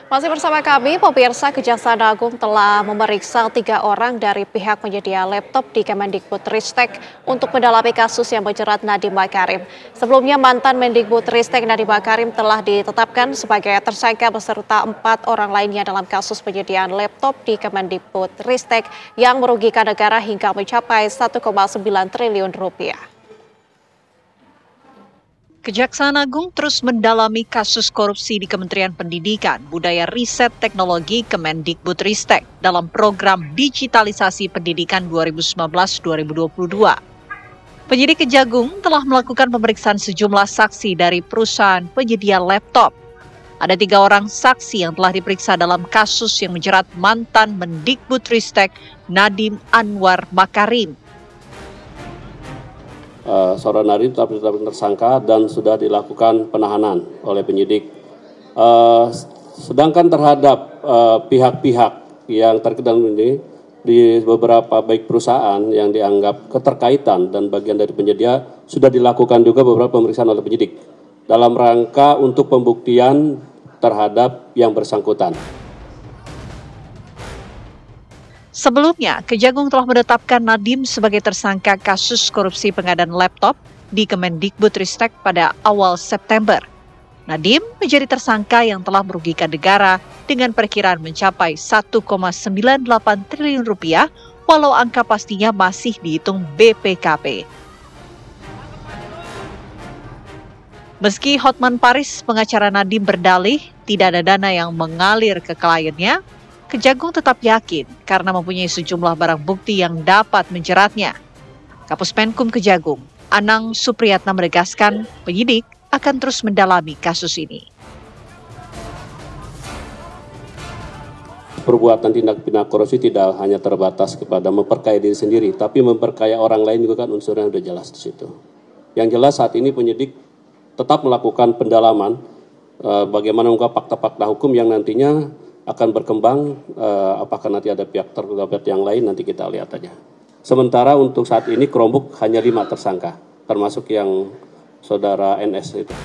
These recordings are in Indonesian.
Masih bersama kami, pemirsa, Kejaksaan Agung telah memeriksa 3 orang dari pihak penyedia laptop di Kemendikbudristek untuk mendalami kasus yang menjerat Nadiem Makarim. Sebelumnya, mantan Mendikbudristek Nadiem Makarim telah ditetapkan sebagai tersangka beserta 4 orang lainnya dalam kasus penyediaan laptop di Kemendikbudristek yang merugikan negara hingga mencapai 1,9 triliun rupiah. Kejaksaan Agung terus mendalami kasus korupsi di Kementerian Pendidikan, Budaya Riset Teknologi Kemendikbudristek dalam program digitalisasi pendidikan 2019-2022. Penyidik Kejagung telah melakukan pemeriksaan sejumlah saksi dari perusahaan penyedia laptop. Ada 3 orang saksi yang telah diperiksa dalam kasus yang menjerat mantan Mendikbudristek Nadiem Anwar Makarim. Saudara Nadiem tetap tersangka dan sudah dilakukan penahanan oleh penyidik. Sedangkan terhadap pihak-pihak yang terkait ini di beberapa baik perusahaan yang dianggap keterkaitan dan bagian dari penyedia sudah dilakukan juga beberapa pemeriksaan oleh penyidik dalam rangka untuk pembuktian terhadap yang bersangkutan. Sebelumnya, Kejagung telah menetapkan Nadiem sebagai tersangka kasus korupsi pengadaan laptop di Kemendikbudristek pada awal September. Nadiem menjadi tersangka yang telah merugikan negara dengan perkiraan mencapai 1,98 triliun rupiah, walau angka pastinya masih dihitung BPKP. Meski Hotman Paris, pengacara Nadiem, berdalih tidak ada dana yang mengalir ke kliennya, Kejagung tetap yakin karena mempunyai sejumlah barang bukti yang dapat menjeratnya. Kapus Penkum Kejagung, Anang Supriyatna, menegaskan penyidik akan terus mendalami kasus ini. Perbuatan tindak pidana korupsi tidak hanya terbatas kepada memperkaya diri sendiri, tapi memperkaya orang lain juga kan unsurnya sudah jelas di situ. Yang jelas saat ini penyidik tetap melakukan pendalaman bagaimana mengungkap fakta-fakta hukum yang nantinya akan berkembang, apakah nanti ada pihak terlibat yang lain, nanti kita lihat aja. Sementara untuk saat ini Chromebook hanya 5 tersangka, termasuk yang saudara NS itu.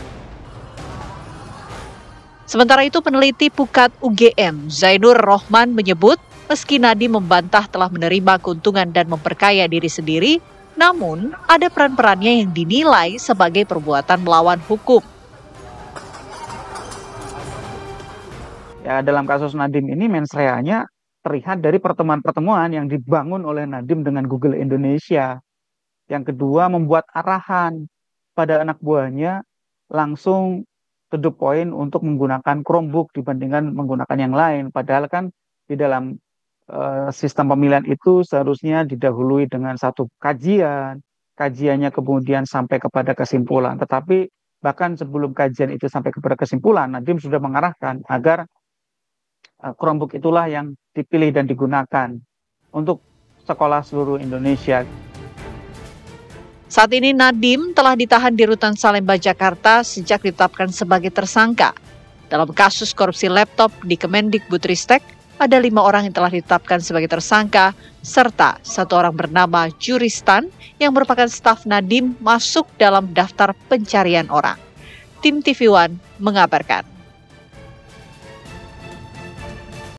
Sementara itu, peneliti Pukat UGM, Zainur Rohman, menyebut meski Nadiem membantah telah menerima keuntungan dan memperkaya diri sendiri, namun ada peran-perannya yang dinilai sebagai perbuatan melawan hukum. Ya, dalam kasus Nadiem ini mens reanya terlihat dari pertemuan-pertemuan yang dibangun oleh Nadiem dengan Google Indonesia. Yang kedua, membuat arahan pada anak buahnya langsung to the point untuk menggunakan Chromebook dibandingkan menggunakan yang lain. Padahal kan di dalam sistem pemilihan itu seharusnya didahului dengan satu kajian, kajiannya kemudian sampai kepada kesimpulan. Tetapi bahkan sebelum kajian itu sampai kepada kesimpulan, Nadiem sudah mengarahkan agar Chromebook itulah yang dipilih dan digunakan untuk sekolah seluruh Indonesia. Saat ini Nadiem telah ditahan di Rutan Salemba, Jakarta sejak ditetapkan sebagai tersangka. Dalam kasus korupsi laptop di Kemendikbudristek, ada 5 orang yang telah ditetapkan sebagai tersangka, serta 1 orang bernama Juristan yang merupakan staf Nadiem masuk dalam daftar pencarian orang. Tim TV One mengabarkan.